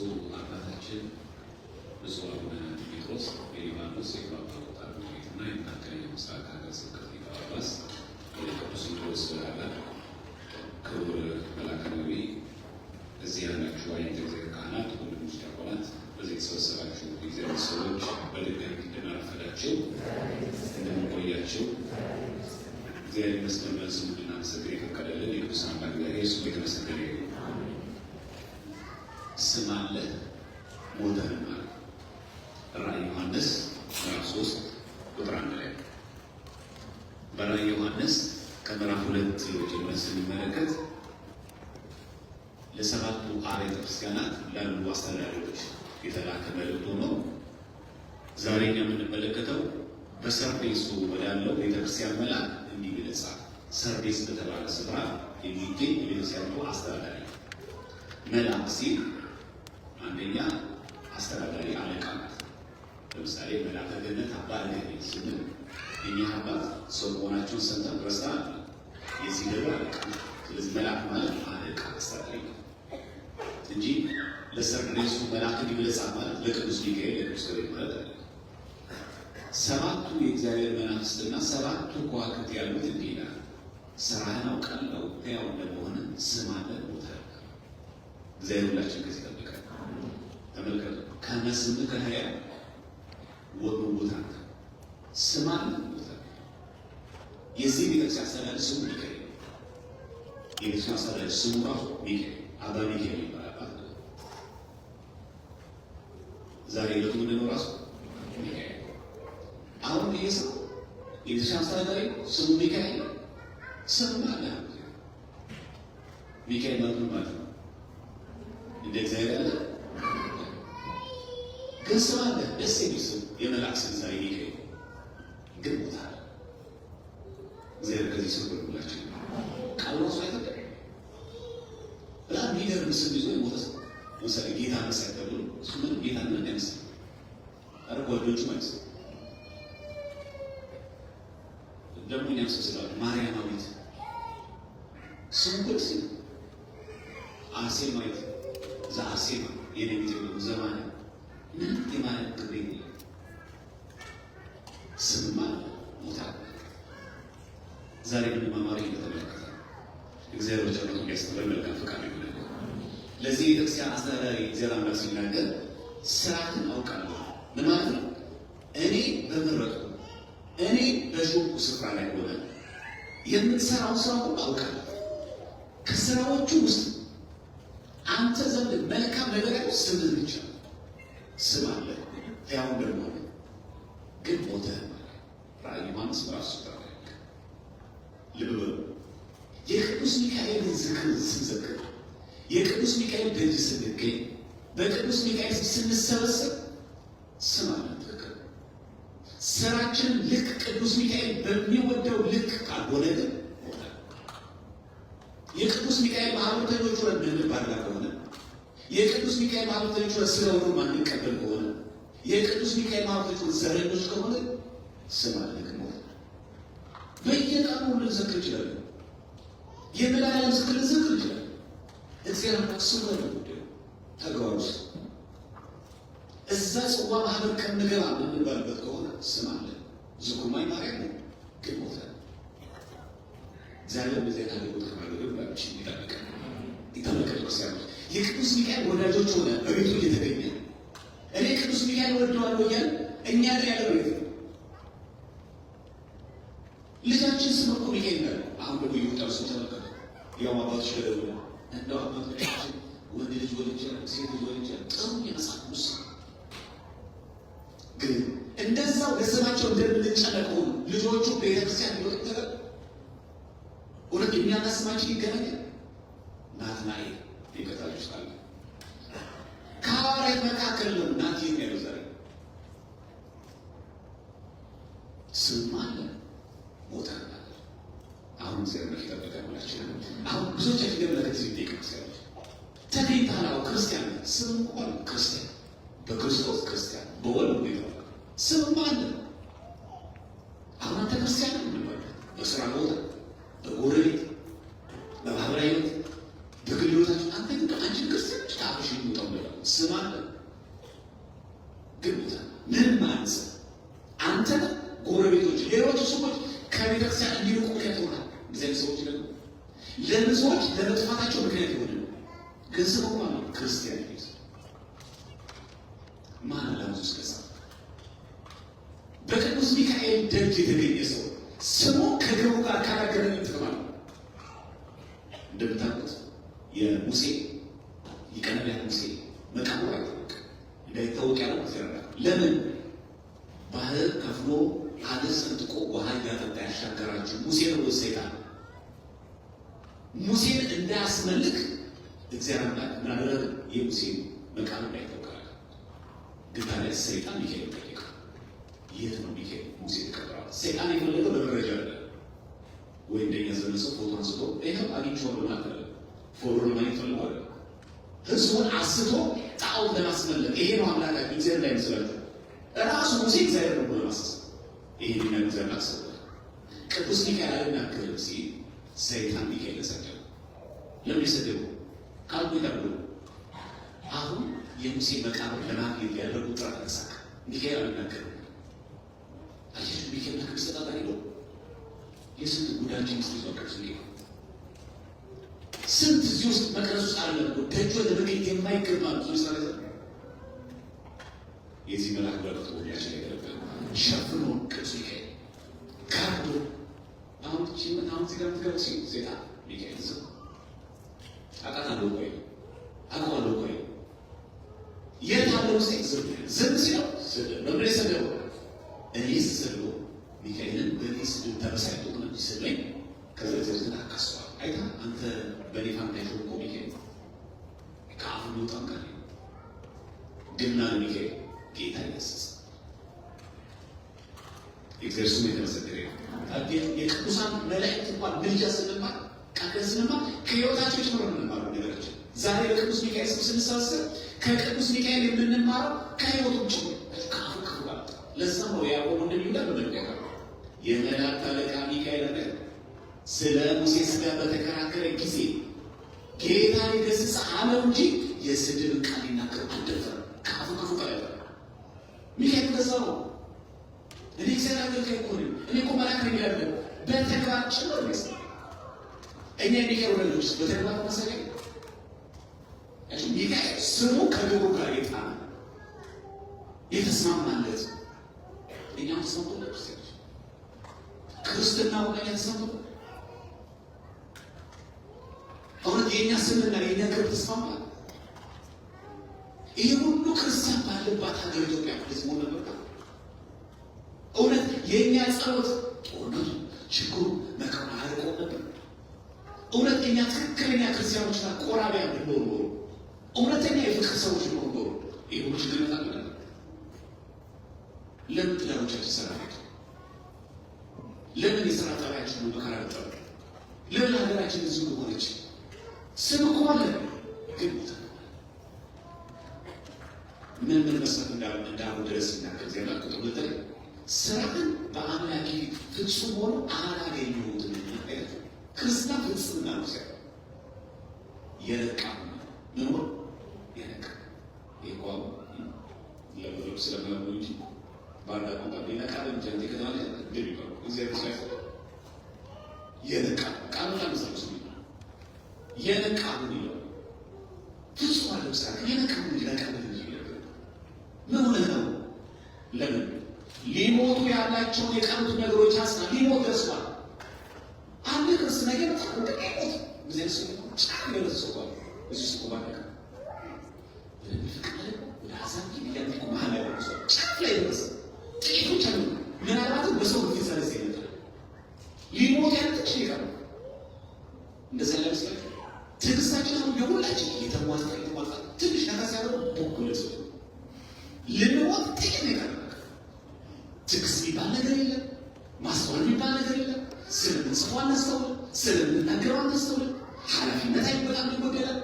ብፁዕ አባታችን ብፁዕ አቡነ ጴጥሮስ የሊባኖስ የጳጳሳት ምክር ቤትና የመካከለኛው ምስራቅ ሀገረ ስብከት ሊቀ ጳጳስ የቅዱስ ሲኖዶስ አባል ክቡር መልአከ ነቢይ፣ እዚህ ያላችሁ አይንተ እግዚአብሔር ካህናት፣ ወንድሞች ዲያቆናት፣ በዚህ የተሰበሰባችሁ የእግዚአብሔር ሰዎች በድጋሚ እንደናረፈዳችሁ እንደምንቆያችሁ እግዚአብሔር ይመስገን። በስሙ እንድናመሰግን የፈቀደልን የቅዱስ አምላክ እግዚአብሔር ስሙ የተመሰገነ ይሁን። ስም አለ ሞተህም አለ። ራዕየ ዮሐንስ ምዕራፍ 3 ቁጥር 1 ላይ በራዕየ ዮሐንስ ከምዕራፍ 2 ጀምረን ስንመለከት ለሰባቱ አብያተ ክርስቲያናት ላሉ አስተዳዳሪዎች የተላከ መልእክት ሆኖ ዛሬ እኛ የምንመለከተው በሰርዴስ ወዳለው ቤተክርስቲያን መልአክ እንዲህ ይገልጻል። ሰርዴስ በተባለ ስፍራ የሚገኝ የቤተክርስቲያኑ አስተዳዳሪ መልአክ ሲል አንደኛ አስተዳዳሪ አለቃ ማለት ነው። ለምሳሌ መልአከ ገነት አባ አለኝ ስንል የኛ አባት ሰው መሆናቸውን ሰምተን ረስተናል። የዚህ ደብር አለቃ። ስለዚህ መልአክ ማለት አለቃ አስተዳዳሪ ነው እንጂ ለሰርዴሱ መልአክ እንዲገለጻ ማለት ለቅዱስ ሚካኤል ለቅዱስ ገብርኤል ማለት አይደለም። ሰባቱ የእግዚአብሔር መናፍስትና ሰባቱ ከዋክብት ያሉት እንዲህ ይላል። ስራህን አውቃለሁ ሕያው እንደመሆን ስም አለ ቦታ እግዚአብሔር ሁላችን ከዚህ ይጠብቃል። ተመልከቱ፣ ከመስም ከሕያው ወዱ ቦታ ስም አለ ቦታ የዚህ ቤተክርስቲያን አስተዳዳሪ ስሙ ሚካኤል ነው። የቤተክርስቲያን አስተዳዳሪ ስሙ ራሱ ሚካኤል አባ ሚካኤል ይባላል። ዛሬ ዕለቱ ምንድን ነው? ራሱ ሚካኤል። አሁን ይሄ ሰው የቤተክርስቲያን አስተዳዳሪ ስሙ ሚካኤል ነው። ስም አለ ሚካኤል ማለት ነው እንደ እግዚአብሔር ያለ ግን ስም አለ። ደስ የሚል ስም የመልአክ ስም ዛሬ ሚካኤል ግን ቦታ አለ። እግዚአብሔር ከዚህ ስም ሁላችን ቃሉ ራሱ አይፈቅድም። በጣም የሚገርም ስም ይዞ የሞተ ሰው ለምሳሌ ጌታ መሳይ ተብሎ እሱ ምንም ጌታ ምን አይመስልም። አረ ጓደኞቹ ማለት ነው ደግሞ ያምስስላሉ። ማርያማዊት ስሙ ቅዱስ አርሴማዊት ዘአርሴማ የነቢት ነው ዘማን ምን የማለት ግብር የለም። ስም ማለት ሞታ ዛሬ ምን ማማሪ እየተመለከተ እግዚአብሔር ቸርነቱ እንዲያስተምረን መልካም ፈቃድ ይሁን። ለዚህ ቤተክርስቲያን አስተዳዳሪ እግዚአብሔር አምላክ ሲናገር ስራህን አውቃለሁ። ምን ማለት ነው? እኔ በመረጥኩ እኔ በሾምኩ ስፍራ ላይ ሆነ የምትሰራው ስራ ሁሉ አውቃለሁ። ከስራዎቹ ውስጥ አንተ ዘንድ መልካም ነገር ያለው ስምህ ብቻ ነው። ስም አለ ሕያው እንደሆነ ግን ሞተህ ማለት ራዕየ ዮሐንስ ምዕራፍ 3 ልብ በሉ። የቅዱስ ሚካኤልን ዝክር ስንዘክር የቅዱስ ሚካኤል ደጅ ስንገኝ በቅዱስ ሚካኤል ስንሰበሰብ ስም አለ። ትክክል። ስራችንን ልክ ቅዱስ ሚካኤል በሚወደው ልክ ካልሆነ ግን የቅዱስ ሚካኤል ማህበርተኞች ሆነን የምንባላ ከሆነ የቅዱስ ሚካኤል ማህበርተኞች ሆነን ስለሆኑ ማንቀበል ከሆነ የቅዱስ ሚካኤል ማህበርተኞች ዘረኞች ከሆነ ስም አለ። ግን በየቀኑ ልንዘክር እንችላለን። የመድኃኒዓለም ዝክር ልንዘክር እንችላለን። እግዚአብሔር አምላክ ስሙ ነው ተግባሩስ እዛ ጽዋ ማህበር ከምንገባ የምንባልበት ከሆነ ስም አለ። ዝኩማይ ማርያም ነው ግን ሞተ። እግዚአብሔር በዚህ ታሪክ ከማድረግ ባች ይጠበቃል። ክርስቲያኖች የቅዱስ ሚካኤል ወዳጆች ሆነ በቤቱ እየተገኘ እኔ ቅዱስ ሚካኤል ወደዋለሁ እያለ እኛ ግን ያለው ቤት ልጃችን ስም እኮ ሚካኤል ነው። አሁን ደግሞ ይወጣሉ ተመልከቱ። ያው አባቶች ገደሉ እንደው አባቶቻችን ወንድ ልጅ ወልጄ ሴት ልጅ ወልጄ ጥሩ የመጽሐፍ ቅዱስ ግን እንደዛው ለስማቸው እንደምንጨነቀው ልጆቹ ቤተክርስቲያን ሊወጡ ተገ ወደ የሚያናስማችን ይገናኛል። ናትናኤል ሊቀጣችሁ ካለ ከሐዋርያት መካከል ነው ናት የሚያለው ዛሬ ስም አለ ቦታ አለ። አሁን እግዚአብሔር ይጠብቃል ብላችሁ አሁን ብዙዎቻችን ለምለከት ሲጠይቁ ሲያዩት ተገኝታላው ክርስቲያን ስም እንኳን ክርስቲያን በክርስቶስ ክርስቲያን በወልድ ነው ስም አለ። አሁን አንተ ክርስቲያን ነው ማለት በስራ ቦታ በጎረቤት በማህበራዊ በግል ሕይወታችን አንተ ግን አንቺ ክርስቲያን ከአፍሽ የሚወጣው ነገር ስም አለ ግን ምን ማለት አንተ ጎረቤቶች ሌሎች ሰዎች ከቤተክርስቲያን እንዲርቁ ያደርጋል። እግዚአብሔር ሰዎች ደግሞ ለብዙዎች ለመጥፋታቸው ምክንያት ይሆናል። ገንዘብ እንኳን ክርስቲያን ይይዝ ማን ለሙስ ከዛ በቅዱስ ሚካኤል ደጅ የተገኘ ሰው ስሙ ከግብሩ ጋር ካላገናኘ ተባለ። እንደምታውቁት የሙሴ ይቀነቢያ ሙሴ መቃብሩ አይታወቅ እንዳይታወቅ ያለው እግዚአብሔር ለምን ባህር ከፍሎ አለ ሰንጥቆ ውሃ እያጠጣ ያሻገራችሁ ሙሴ ነው። ሰይጣን ሙሴን እንዳያስመልክ እግዚአብሔር አምላክ ምን አደረገ? የሙሴ መቃብር ላይ ተወቀረ። ግን ታዲያ ሰይጣን ሚካኤል ጠየቀ። የት ነው ሚካኤል ሙሴ ተቀበረ? ሰይጣን የፈለገው ለመረጃ አለ ወይ እንደኛ ዘመን ሰው ፎቶ አንስቶ ይሄው አግኝቼዋለሁ ማለት ነው። ፎቶ ለማየት ፈልጓል። ህዝቡን አስቶ ጣዖት ለማስመለክ ይሄ ነው አምላካችን እግዚአብሔር ላይ መስላችሁ ራሱ ሙሴ እግዚአብሔር ነው ብሎ ማሰብ ይሄ ነው እግዚአብሔር አሰበ። ቅዱስ ሚካኤል አልናገርም ሲል ሰይጣን ሚካኤል ሰደበ። ለምን ሰደበ? ካልኩ ይላሉ አሁን የሙሴ መቃብር ለማግኘት ያደረጉት ጥረት ተሳካ። ሚካኤል አልናገርም አየሽ ሚካኤል ከቅዱስ ተጣጣሪ ነው። የስንት ጉዳችን ውስጥ ይወቀስ ነው። ስንት እዚህ ውስጥ መቅረዝ ውስጥ አለ ደጆ ለመገኘት የማይገባ ብዙ ሰው የዚህ መልአክ በረከቱ ወዲያችን ያገለግላል። ሸፍኖ ቅዱስ ሚካኤል ካርዶ አሁን እዚህ ጋር ምትገባ ሴጣን ሚካኤል ዝም አቃታለሁ ቆይ አቋለሁ ቆይ የት አለው ዝም ሲለው በምን የሰደበው እኔ ስሰደው ሚካኤልን በእኔ ስድብ ተበሳይቶ ነው ሲሰለኝ ከዛ ዘርዝና አካስተዋል አይታ አንተ በእኔ ፋንታ እኮ ሚካኤል ከአፉ ወጣም ካለ ግና ሚካኤል ጌታ ኢየሱስ እግዚአብሔር ስሙ የተመሰገነ ይሁን። የቅዱሳን መላእክት እንኳን ምልጃ ስንማር ቃል ስንማር ከሕይወታቸው ጭምር የምንማረው ነገራችን ዛሬ በቅዱስ ሚካኤል ስም ስንሰበሰብ ከቅዱስ ሚካኤል የምንማረው ከሕይወቱ ጭምር ከአፉ ክፉ ጋር ለዛ ነው ያዕቆብ እንደሚውላ በመልቀቅ የመላእክት አለቃ ሚካኤል ነው ስለ ሙሴ ሥጋ በተከራከረ ጊዜ ጌታ ይገሥጽ አለው እንጂ የስድብ ቃል ይናገር አልደፈረም። ከአፉ ክፉ ቃል ያለ ሚካኤል ከዛ ነው። እኔ እግዚአብሔር አገልጋይ እኮ ነኝ እኔ እኮ መልአክ ነኝ ይላል። በተግባር ጭምር ነው እኛ ሚካኤል ወለዶች በተግባር ማሳያ እሺ ሚካኤል ስሙ ከግብሩ ጋር የጣና የተስማማለት እኛም ተስማምቶ ክርስትናው ላይ ተስማምቶ አሁን የኛ ስምና የኛ ግብር ተስማማ። ይሄ ሁሉ ክርስቲያን ባለባት ሀገር ኢትዮጵያ ህዝቡ ነበር። እውነት የኛ ጸሎት ጦርነቱ ችግሩ መከራ አርቆ ነበር። እውነት የኛ ትክክለኛ ክርስቲያኖችና ቆራቢያ ቢኖሩ እውነተኛ የፍቅር ሰዎች ቢኖሩ ይሄ ሁሉ ችግር ይመጣል ነበር። ለምን ትዳሮቻችን ሰላም ለምን የሥራ ጠባያችን መከራ ነበር? ለምን ሀገራችን እዚሁ ሆነች? ስም እኮ አለ ግን ምን መስራት እንዳሉ ድረስ ይናገር ዜና ቁጥር ሁለት ስራን በአምላክ ፍጹም ሆኖ አላገኘሁትም። ክርስትና ፍጹምና ነው ሲያ የነቃ ነው የነቃ ይቋም ለብዙ ስለማሉ እንጂ ባንዳ ቋንቋ የነቃ እንጂ ከተባለ እንደሚባል እግዚአብሔር ሳይፈ የነቃ ቃሉ ለምሳሌ የነቃ ነው ፍጹም አለ ስራ የነቃ ነው የነቃ ነው ምን ሆነ ነው ለምን ሊሞቱ ያላቸውን የቀሩት ነገሮች አስና ሊሞት ደርሷል። አንድ ክርስትና የመጣ እንደቀይሞት እግዚአብሔር ሰው ጫፍ ያለሰው እዚህ ሰው ባለቀ ለሚፈቀደ ወደ ሐሳብ ይያምቁ ማለ ሰው ጫፍ ላይ ደረሰ። ጥቂቶች አሉ ምናልባት በሰው ፊት ሰለሰ ይመጣል ሊሞት ያለች ይቀር እንደዛ ለምሳሌ ትዕግስታችን ነው የሁላችን የተሟጣ ትንሽ ነገር ሲያደርጉ ቦኩለት ልንሞት ጥቂት ነገር ትዕግስት የሚባል ነገር የለም። ማስተዋል የሚባል ነገር የለም። ስለምንጽፈው አናስተውልም፣ ስለምንናገረው አናስተውልም። ኃላፊነት በጣም ይጎደላል።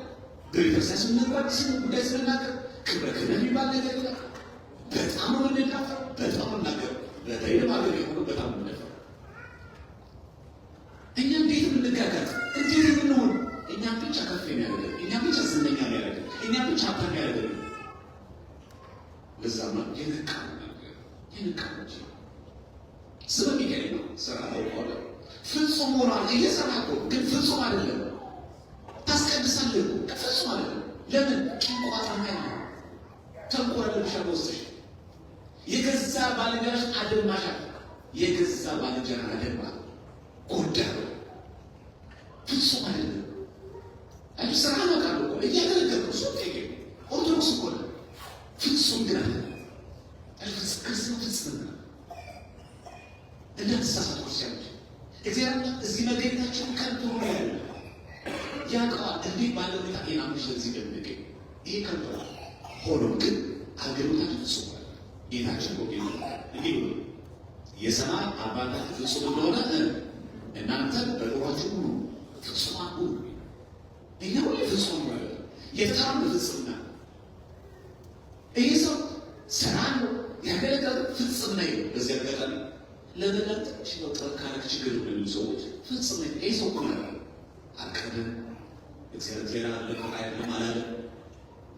በቤተክርስቲያን ስንጓድስ ጉዳይ ስንናገር ክብረ ክህነት የሚባል ነገር የለም። በጣም ነው የምንዳፈረው፣ በጣም ነው የምናገረው። በተለይ ማገር የሆነው በጣም ነው የምንደፈረው። እኛ እንዴት የምንጋጋጥ እንዴት የምንሆን እኛም ብቻ ከፍ የሚያደርገን እኛም ብቻ ዝነኛ የሚያደርገን እኛም ብቻ ሀብታም የሚያደርገን በዛማ የነቃው እንጂ ስለ ሚካኤል ነው። ስራ ታውቀዋለህ። ፍጹም ሆኗል እየሰራ እኮ ግን ፍጹም አይደለም። ታስቀድሳለህ እኮ ፍጹም አይደለም። ለምን ጭንቋታማ ያለ ተንኮል ብቻ ወስደሽ የገዛ ባልንጀራሽ አደማሻል። የገዛ ባልንጀራ አደማ ጎዳ ፍጹም አይደለም። አይ ስራ ነው ካሉ እኮ እያገለገልኩ ሰው ጠይቄ ኦርቶዶክስ እኮ ነው። ፍጹም ግን አይደለም። ክርስቶስ ፍጹም ነው። እንደተሳሳቱ ክርስቲያኖች እግዚአብሔር እዚህ መገኘታችን ከንቱ ነው ያለ ያውቀዋል። እንዲህ ባለ ሁኔታ ጤናምሽ ለዚህ እንደምንገኝ ይሄ ከንቱ ሆኖ ግን አገልግሎታችን ፍጹም ነው። ጌታችን ነው እንዲህ ብሎ የሰማይ አባታችሁ ፍጹም እንደሆነ እናንተ በኑሯችሁ ሁሉ ፍጹማን ሁኑ። እኛ ሁሉ ፍጹም ነው የተጠራን ፍጹምና ይህ ሰው ስራ ነው ያገለገለ ፍጹም ነው። በዚህ አጋጣሚ ለበለጠ ሽኖ ጠንካራ ችግር ነው ሰዎች ፍጹም ነው። ይህ ሰው ነው አቀደም እግዚአብሔር ዜና ለማይደለም አላለ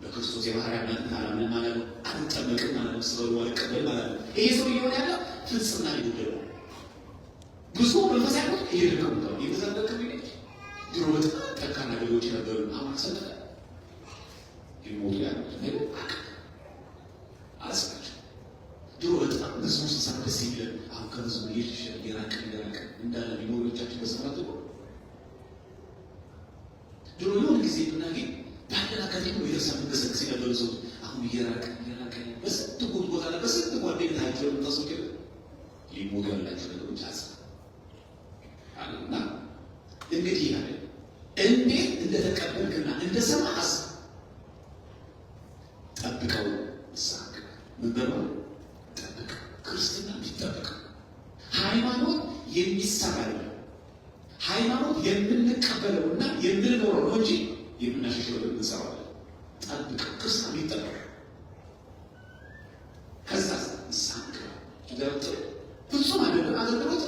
በክርስቶስ የባህሪያ ማለት አላምን ማለት አንጠመቅም ማለት ስለሆነ ወልቀበል ማለት ይሄ ሰው ይሆን ያለ ፍጹም ነው ይደረው ብዙ መንፈሳዊ ነው ይሄድከው ነው ይዘበከ ቢልክ ድሮ በጣም ጠንካራ ነገሮች ነበሩ። አሁን ሰጠ ይሞቱ ያለው አስባቸው ድሮ በጣም ብዙ ሰዓት ሲል አሁን ከብዙ ይራቅ እንዳለ ቢኖሮቻችን በሰማት ነው። ድሮ የሆነ ጊዜ ብናገኝ ባለን አካባቢ ነው የተሰሙ ገሰግስ የነበሩ ሰው አሁን ይራቅ በስንት ቦታ ላይ በስንት ጓደኝነታቸው ተሰውከ ሊሞቱ ያላቸው ነገሮች አሉና እንግዲህ ያለ እንዴት እንደተቀበልክና እንደሰማህ ጠብቀው ሳቅ ምንበሩ ጠብቅ ክርስትና ቢጠብቅ ሃይማኖት የሚሰራ ነው። ሃይማኖት የምንቀበለውና የምንኖረው ነው እንጂ የምናሸሽለው እንሰራው። ጠብቅ ክርስትና ቢጠብቅ ከዛ ሳቅ ደብጥ ፍጹም አይደለም አገልግሎት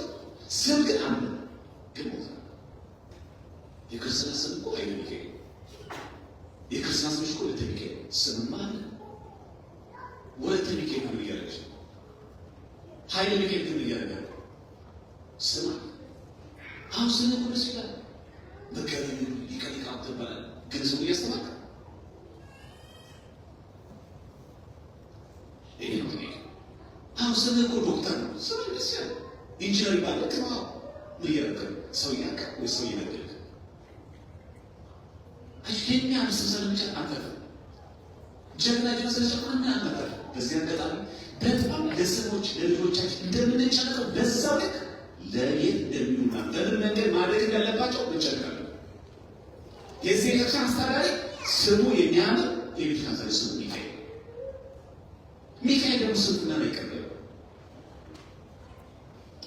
ስም ግን አለ ግን የክርስትና ስም እኮ አይደለም። የክርስትና ስም እኮ ለተሚካኤል ስም አለ ወለተ ሚካኤል ነው ያለች ኃይለ ሚካኤል ነው ያለች ስም አሁን ስም እኮ ደስ ይላል። መጋቢ ሊቃሊቃው ተባለ ግን ስሙ ያስተማር ይሄ ነው። አሁን ስም እኮ ዶክተር ነው ስም ደስ ይላል። ኢንጂነር ይባላል ከማ ይያከ ሰው ያከ ወይ ሰው ይነገር አሽከኛ መስሰል ብቻ አፈር ጀግና ጀነሰል አናመጣ። በዚህ አጋጣሚ በጣም ለሰዎች ለልጆቻችን እንደምንጨነቀው በዛው ልክ ለየት እንደሚሉና በምን መንገድ ማድረግ እንዳለባቸው እንጨነቃለን። የዚህ ቤተክርስቲያን አስተዳዳሪ ስሙ የሚያምር የቤተክርስቲያን አስተዳዳሪ ስሙ ሚካኤል ደግሞ ስሙና ነው ይቀበል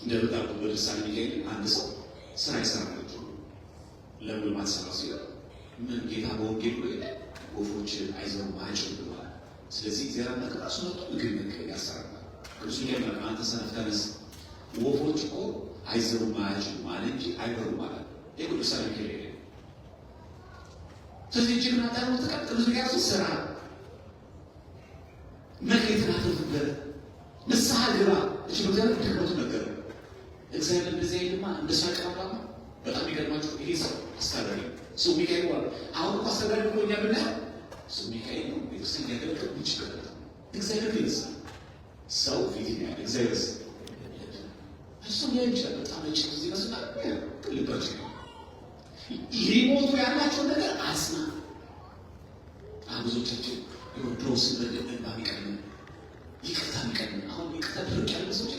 እንደበጣም በልሳን ሚካኤል አንድ ሰው ስራ ይሰራል ለምን ማሰራ ሲል ምን ጌታ በወንጌል ነው ወፎች አይዘሩ ማጭው ብሏል። ስለዚህ እግዚአብሔር ተቀራሱ ነው ምግብ ያሰራል። ቅዱስ ሚካኤል አንተ ሰነፍ ተነስ ወፎች እኮ አይዘሩ ማጭው ማለት እንጂ አይበሩ ማለት የቅዱስ ሚካኤል ስለዚህ ጅግና ታሩ ተቀጥ ቅዱስ ሚካኤል ስራ መክሊትን አትርፍበት ንስሐ ግባ እሺ እግዚአብሔር ድክመቱ ነገር እግዚአብሔር እንደዚህ አይልማ እንደሳቀራማ በጣም ይገርማችሁ። ይሄ ሰው አስተዳዳሪ ሰው ሚካኤል ነው። አሁን እኮ አስተዳዳሪ ነው እኛ ብናየው ሰው ሚካኤል ነው። ቤተክርስቲያን ያገለግል ይችላል። እግዚአብሔር ይመስል ሰው ፊት ያለ እግዚአብሔር እሱ ላይ ብቻ በጣም እጭ እዚህ መስላ ልባችሁ ሊሞቱ ያላቸው ነገር አስና ብዙዎቻችን ድሮስ እንባ ሚቀርም ይቅርታ ሚቀርም አሁን ይቅርታ ድርቅ ያለ ሰዎች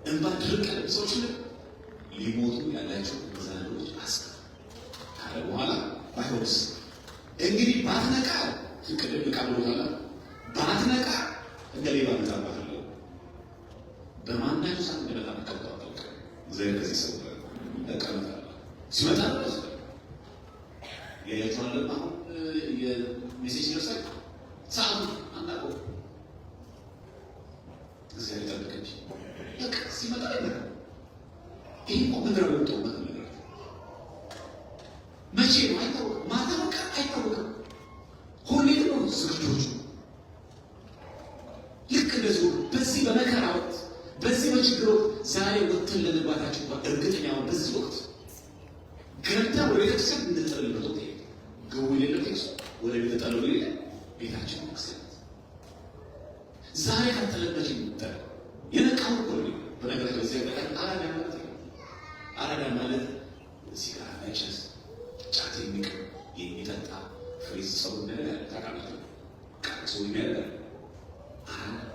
እንባ ድርቅ ያለ ሰዎች ሊሞቱ ያላቸው ዛሬዎች አስከ ካለ በኋላ ባይሆንስ እንግዲህ ባትነቃ ፍቅድም ቃል ወጣላ ባትነቃ እንደሌባ መጣባት ነው በማናቸው ሳን እንደበጣም ተቀጣጣው ዘይ ከዚህ ሰው ተቀመጣ ሲመጣ ነው የያቻለ አሁን የሜሴጅ ደርሰኝ ሳም አንዳቆ እዚህ አይጠብቅኝ በቃ ሲመጣ ይሄ እኮ ምድራዊ ወጥቶ መቼ ነው አይታወቅም። ማታ ነው ቀን አይታወቅም። ሁሌም ነው ዝግጆቹ። ልክ እንደዚህ በዚህ በመከራ ወቅት በዚህ በችግር ወቅት ዛሬ ወጥተን ለመግባታችን እንኳን እርግጠኛ ሆነን በዚህ ወቅት ገብተን ወደ ቤተክርስቲያን እንድንጠለልበት ወቅት ይሄ ግቡ የሌለበት ወደ ቤተ ጠለሉ ይሄ ቤታችን መክሰት ዛሬ ካልተለበች ይምጣል የነቃው ሁሉ በነገራችን ላይ ዘጋ አራዳ ማለት ነው። አራዳ ማለት ሲጋራ መጨስ ጫት የሚቅም የሚጠጣ ፍሪዝ ሰው ነገር ታውቃለህ። ቃል ሰው የሚያደርግ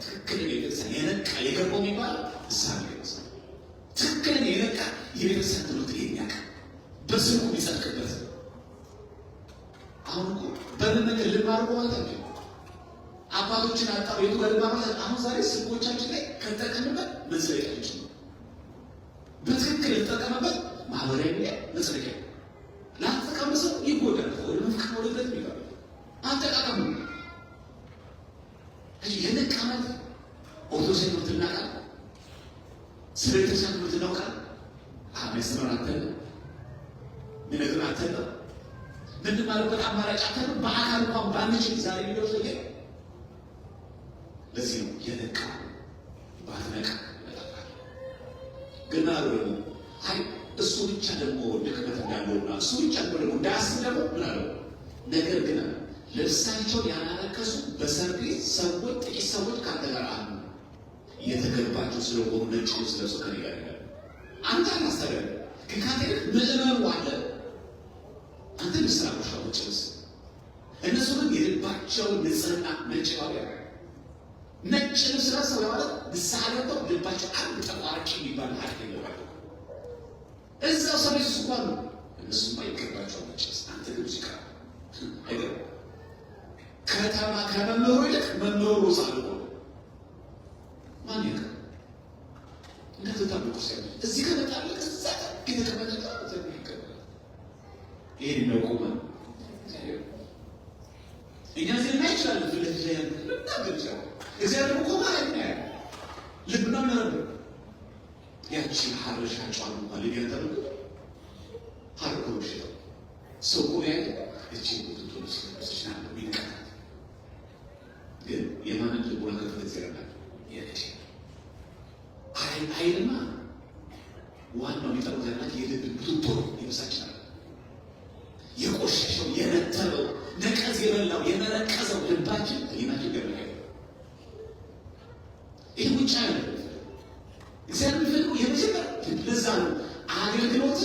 ትክክለኛ የቤተክርስቲያን የነቃ የገባው የሚባል እዛ ነው። ትክክለኛ የነቃ የቤተክርስቲያን ትምህርት የሚያውቅ በስሙ የሚጸድቅበት አሁን እኮ በምን ነገር ልማርጎ ማለት ነው። አባቶችን አጣው የቱ ጋር ልማርጎ አሁን ዛሬ ስልኮቻችን ላይ ከተጠቀምበት መጽደቂያዎች ነው። በትክክል የተጠቀመበት ማህበራዊ ሚዲያ መጽደቂያ ላልተጠቀመ ሰው ይጎዳል። ወደ መፍቀር ወደለት ይባላል አጠቃቀሙ የነቃ ማለት ኦርቶዶክስ ትምህርት እናውቃለን። ስለ ቤተክርስቲያን ትምህርት እናውቃለን። መስመር አተን ምንግር አተን ምንማርበት አማራጭ አተን በአካል እንኳን ባንችል ዛሬ ቪዲዮ ሰው ለዚህ ነው የነቃ ባትነቃ ይመጣል። ግን አሉ አይ እሱ ብቻ ደግሞ ድክመት እንዳለውና እሱ ብቻ ደግሞ እንዳያስብ ደግሞ ምን አለው ነገር ግን ልብሳቸውን ያላረከሱ በሰርግ ሰዎች ጥቂት ሰዎች ካንተ ጋር አሉ የተገባቸው ስለሆኑ ነጭ ልብስ ለብሰው ከኔ ጋር ይላል። አንተ አላስተጋባ ከካቴክ ምዕመኑ አለ አንተ ምስራቆሻ ወጭስ እነሱ ግን የልባቸውን ንጽህና ነጭ ባሪያ ነጭ ልብስ ለብሰው ማለት ንስሐለተው ልባቸው አንድ ጠቋርቂ የሚባል ሀቅ የለባቸው እዛው ሰሜስ እንኳን እነሱማ ይገባቸው ነጭስ አንተ ግን ሲቃ አይገባ ከተማ ከመኖሩ ይልቅ መኖሩ ሳልቆ ማን ይቀር እንደዚህ ታብቁ ሲያል እዚህ ከመጣለ ከዛ ከተቀመጠ ዘብ ይቀበል ይሄ ነው ቆመ እኛ ዘና ይችላል ፍለጅ ላይ እንደዚህ እግዚአብሔር ቆመ አይደል ልብና ነው ያቺ ሐረሻ ጫኑ ማለት ያንተው ሐረኮሽ ሰው ቆያ እቺ ቁጥጥር ስለተሰና ነው ግን የማንን ልቦና ከፈት ይችላል የእኔ አይልማ ዋናው የሚጠሩት ያላት የልብ ብቱቶ ይመስላችኋል። የቆሸሸው የነተበው ነቀዝ የበላው የመረቀዘው ልባችን ሊናችን ገበያ ይህ ውጭ ያለ እግዚአብሔር ፍቅሩ የመጀመር ለዛ ነው አገልግሎት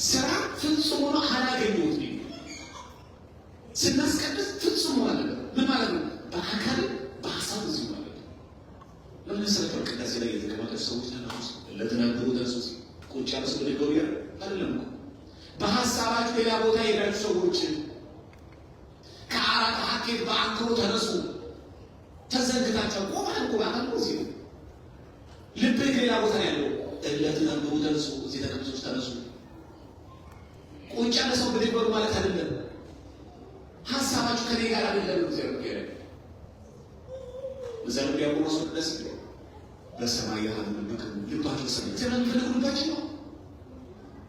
ስራ ፍጹም ሆኖ አላገኘሁት ነው ስናስቀድስ ፍጹም ሆነ ምን ማለት ነው? በአካል በሀሳብ እዚሁ ማለት ነው። ለምን ሰለፈ ቅዳሴ ላይ የተቀመጠ ሰዎች ለነሱ ለተናገሩ ደርሶት ቁጭ ያለ ሰው ለገው ያ አይደለም እኮ በሐሳባችሁ ሌላ ቦታ የሄዳችሁ ሰዎች ከአራት ሀኬት በአንክሮ ተነሱ ተዘንግታችሁ ቆማን እኮ ባታል ነው እዚህ ልብ ሌላ ቦታ ያለው ለተናገሩ ደርሶ እዚህ ተቀምጦ ተነሱ ቁጭ ያለ ሰው በደበሩ ማለት አይደለም። ሐሳባችሁ ከኔ ጋር አይደለም እግዚአብሔር ዘንድ ያቆመው ደስ ይላል። በሰማይ ያህል ልባችሁ ሰማይ ዘመን ልባችሁ ነው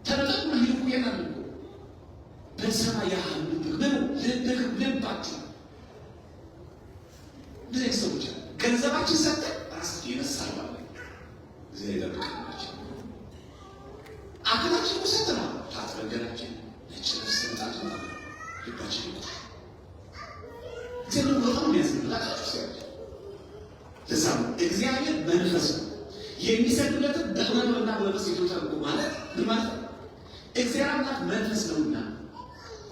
ተረጠና ይልቁ ያናል በሰማይ ያህል ልባችሁ ለዚህ ሰዎች ገንዘባችን ሰጠ ራሳችን ይነሳል ማለት እግዚአብሔር ይጠብቀናል። አካላችን ሰጠና ታጥበገናችን ነጭ ልብስ ሰጣት ማለት ልባችን ነው እግዚአብሔር በጣም የሚያስፈልጋችሁ ሲያዩ ለዛም እግዚአብሔር መንፈስ ነው የሚሰግዱለት በእውነትና በመንፈስ ይተርጉ ማለት ምን ማለት ነው? እግዚአብሔር አምላክ መንፈስ ነውና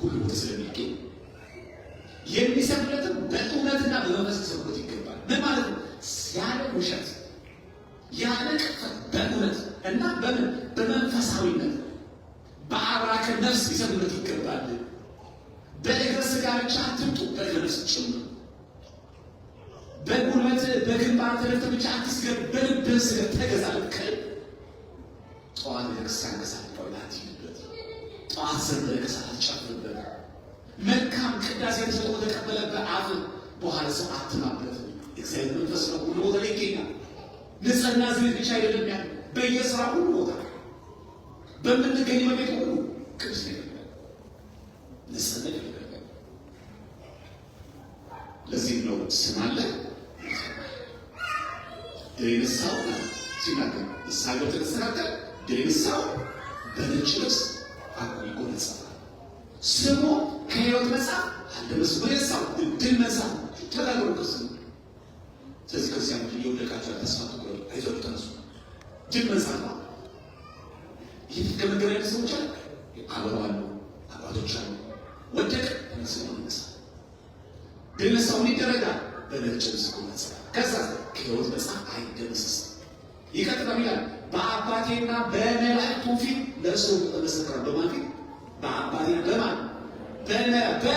ሁሉ ስለሚገኝ የሚሰግዱለት በእውነትና በመንፈስ ይሰግዱት ይገባል። ምን ማለት ነው? ያለ ውሸት ያለ ቅጥፈት በእውነት እና በምን በመንፈሳዊነት በአብራከ ነፍስ ይሰግዱት ይገባል። በእግረ ሥጋ ብቻ አትምጡ፣ በእግረ ነፍስ ጭምር በጉልበት በግንባር ተለፍተ ብቻ አትስገድ፣ በልብህ ስገድ፣ ተገዛለት ከልብ ጠዋት ቤተክርስቲያን ከሳት በኋላት ይልበት ጠዋት ዘንበለ ከሳት አትጨፍርበት መልካም ቅዳሴ ተሰጥቶ ተቀበለበት አፍ በኋላ ሰው አትማበት። እግዚአብሔር መንፈስ ነው፣ ሁሉ ቦታ ላይ ይገኛል። ንጽህና ዝግ ብቻ አይደለም ያለው በየስራ ሁሉ ቦታ በምንገኝ በቤት ሁሉ ቅዱስ ነው። ንጽሕና ይፈልጋል። ለዚህ ነው ስም አለ ድሬንሳው ሲናገር እሳቸው ተስተካከለ ድሬንሳው በነጭ ልብስ ይጎናጸፋል። ስሙ ከሕይወት መጽሐፍ አልደረሱ በነሳው ድል መጽሐፍ ተናገሩ ክርስቶስ። ስለዚህ ክርስቲያኖች እየወደቃቸው ተስፋ ትቁረጡ፣ አይዞህ ተነሱ። ድል መጽሐፍ ነው። ይህ ከመገናኛ ሰዎች አለ አበባሉ አባቶች አሉ ወደቀ ተነሱ ነሳ ድል ነሳው ይደረጋል በነጭ ልብስ ይጎናጸፋል። ከዛ ከሕይወት መጽሐፍ አይደመስስም። ይቀጥላል ይላል በአባቴና በመላእክቱ ፊት ለእሱ ተመሰክራለሁ። በማን ፊት? በአባቴና በማን?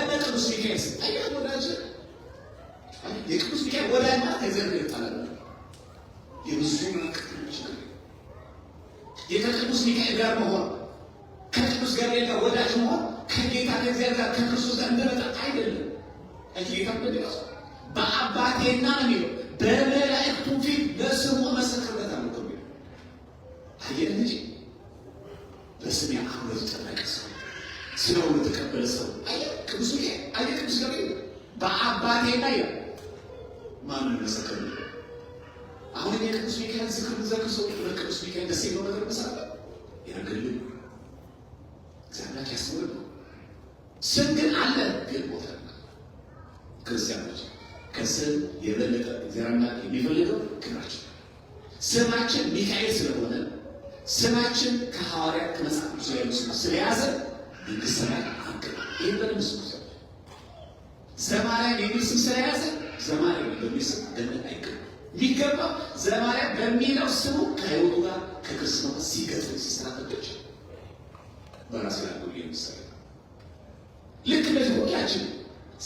በቅዱስ ሚካኤል። አያት ወዳጅ የቅዱስ ሚካኤል ወዳጅ ማለት ከእግዚአብሔር ይጣላል። የብዙ መላእክቶች ከቅዱስ ሚካኤል ጋር መሆን ከቅዱስ ገብርኤል ጋር ወዳጅ መሆን ከጌታ ከእግዚአብሔር ጋር ከክርስቶስ ጋር እንደመጣ አይደለም። ጌታ በደረሰ በአባቴና ነው የሚለው በመላእክቱ ፊት ለስሙ መሰክርለታለሁ። አየህ እንጂ በስሜ አምኖ የተጠመቀ ሰው ስለው የተቀበለ ሰው አየህ ቅዱስ ሚካኤል አየህ ቅዱስ ገብርኤል በአባቴና ያ ማን መሰከረ? አሁን የቅዱስ ሚካኤል ዝክር ዘክር ሰው ቅዱስ ሚካኤል ደስ የሚለው ነገር መሰለ ያገልል እግዚአብሔር ያስተውል። ስም ግን አለ ግን ቦታ ክርስቲያኖች ከስም የበለጠ እግዚአብሔርና የሚፈልገው ክብራችን ስማችን ሚካኤል ስለሆነ ስማችን ከሐዋርያት ከመጽሐፍ ቅዱስ ላይ ስለያዘ መንግሥተ ሰማያት አንገባ። ይህን በደንብ ስሙ። ዘማርያም የሚል ስም ስለያዘ ዘማርያም በሚል ስም ገነት አይገባም። የሚገባው ዘማርያም በሚለው ስሙ ከሕይወቱ ጋር ከክርስቶስ ጋር ሲገጥም ሲስተካከል በራሱ ላይ ሁሉ የሚሰራ ልክ እንደዚህ ሁላችን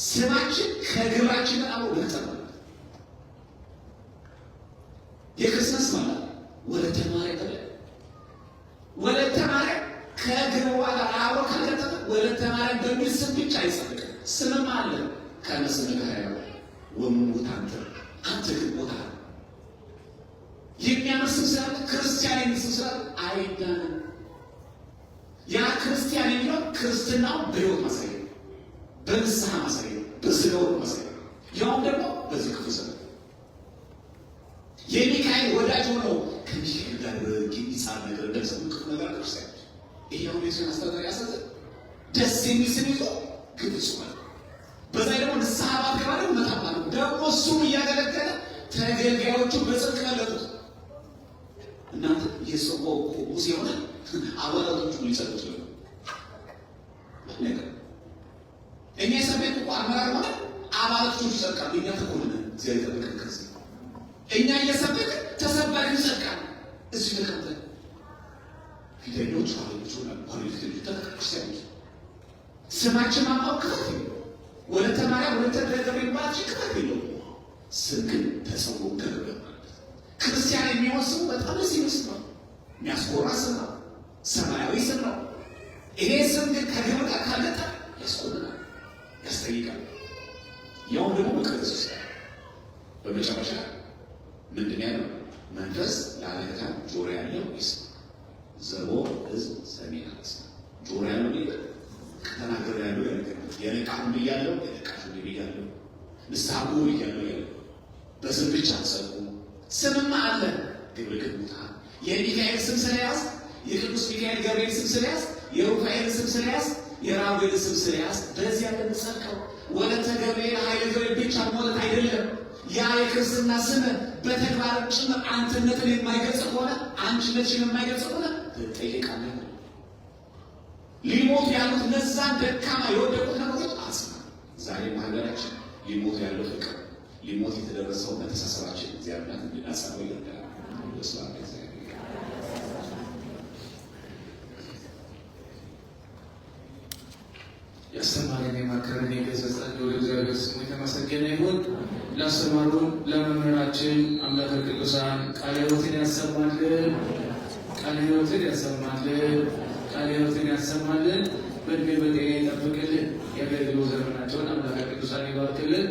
ስማችን ከግብራችን ጋር አብሮ ገጠመ። የክርስቶስ ማለት ወለተ ማርያም ተብለ ወለተ ማርያም ከግብሯ ጋር አብሮ ካልገጠመ ወለተ ማርያም በሚል ስም ብቻ አይጸድቅም። ስምም አለ ከመስም ጋር ያው ወሙት አንተ ግን ቦታ የሚያምር ስም ስላለ ክርስቲያን የሚል ስም ስላለ አይዳንም። ያ ክርስቲያን የሚለው ክርስትናው በሕይወት ማሳየ በንስሐ ማሳየ በስጋው ማሳየ ያውም ደግሞ በዚህ ክፉ ዘመን የሚካኤል ወዳጅ ሆነው ከሚካኤል ጋር የሚጻር ነገር እንደሰሙ ክፉ ነገር ክርስቲያኖች ይሄ አሁን የሱን አስተዳዳሪ ያሰዘ ደስ የሚል ስም ይዞ ግብጽ ማለት በዛ ደግሞ ንስሐ ባትገባለ መጣባ ነው ደግሞ እሱም እያገለገለ ተገልጋዮቹ በጽድቅ መለጡት። እናንተ የሰው ሙሴ ሆነ አባላቶቹ ሊጸድቁ ነው ነገር እኛ ሰበክ እኮ አመራር ሆነ አባላቶቹ ይጸድቃሉ። እኛ ተቆመነ እግዚአብሔር ተበከለ ከዚህ እኛ እየሰበክ ተሰባሪ ይጸድቃል። እዚህ ተቀምጠን ፊደሎች አሉት ሆነ ፊደሎች ተከክሰኝ ስማችን ማማው ከፍ ወለተ ማርያም ወለተ ገብርኤል ባጭ ከፍ ነው። ስግን ተሰው ከገበ ክርስቲያን የሚወስኑ በጣም ደስ ይመስላል። የሚያስቆራ ስም ነው። ሰማያዊ ስም ነው። ይሄ ስም ግን ከግብር ጋር ካለጠ ያስቆልናል፣ ያስጠይቃል። ያውም ደግሞ በክርስቶስ በመጨረሻ ምንድን ያለው መንፈስ ለአለታ ጆሮ ያለው ይስማ ዘቦ ሕዝብ ሰሚ አልሰማ ጆሮ ያለው ይበል ከተናገረ ያለው የነቃሁ ብያለሁ የነቃሁ ብያለሁ ንስሐ ብያለሁ ያለው በስም ብቻ ሰብኩ። ስምማ አለ ግብር ግብታ የሚካኤል ስም ስለያዝ የቅዱስ ሚካኤል ገብርኤል ስም ስለያዝ የሩፋኤል ስም ስለያዝ የራጉኤል ስም ስለያዝ በዚህ ያለ ተሰርከው ወለተ ገብርኤል ኃይለ ገብርኤል ብቻ ማለት አይደለም። ያ የክርስትና ስም በተግባር ጭምር አንተነትን የማይገልጽ ከሆነ አንቺነትን የማይገልጽ ከሆነ ትጠይቃለህ። ሊሞቱ ያሉት እነዛን ደካማ የወደቁት ነገሮች አጽና። ዛሬ ማህበራችን ሊሞቱ ያለው ፍቅር ሊሞት የተደረሰው መተሳሰባችን እግዚአብሔር እንድናጸነው ይርዳል። ወስላም እግዚአብሔር ያስተማረን የመከረን የገሰጸን ወደ እግዚአብሔር ስሙ የተመሰገነ ይሁን። ላስተማሩን ለመምህራችን አምላከ ቅዱሳን ቃለ ሕይወትን ያሰማልን፣ ቃለ ሕይወትን ያሰማልን፣ ቃለ ሕይወትን ያሰማልን። በእድሜ በጤና ይጠብቅልን። የአገልግሎት ዘመናቸውን አምላከ ቅዱሳን ይባርክልን።